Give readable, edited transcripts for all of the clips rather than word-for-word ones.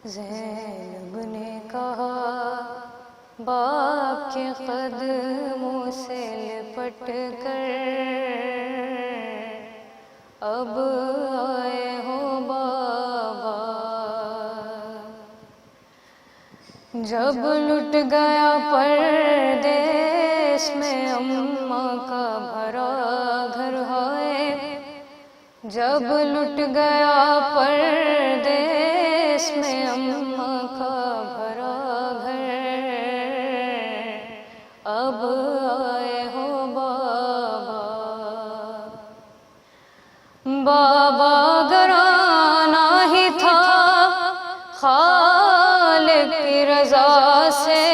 ज़ैनब ने कहा बाप के कदमों से लिपट कर, अब आए हो बाबा। जब लुट गया परदेश में अम्मा का भरा घर है, जब लुट गया परदेश में अम्मा का भरा घर, अब आए हो बाबा। बाबा घराना ही था खालिक की रज़ा से,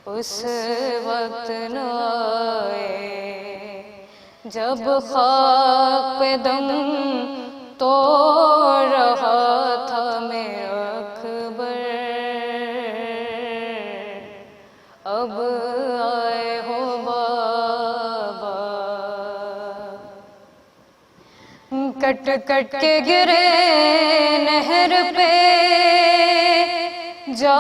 उस वक्त न आए जब खाक पे दम तोड़ रहा था मैं अकबर, अब आए हो बाबा। कट कट के गिरे नहर पे जा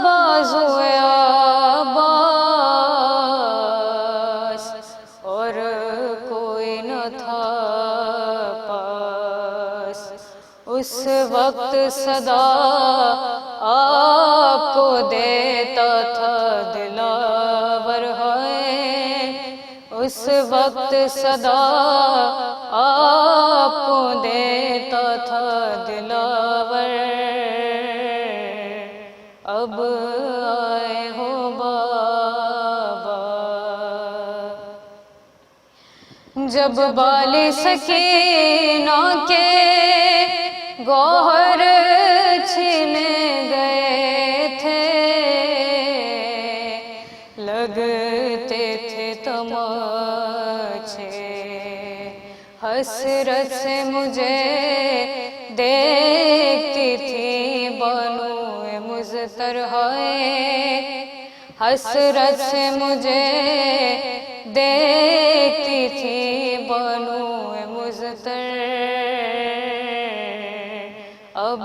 बाज़ुए अब्बास, और कोई न था पास। उस वक्त सदा आपको देता था दिलावर है, उस वक्त सदा आपको देता था दिलावर, अब आए हो बाबा। जब बाली सकीना के गौहर छीने गए थे, लगते थे तमाचे, हसरत से मुझे देखती थी बानो मुज़्तर है, हसरत से मुझे देखती थी बानो मुज़्तर, अब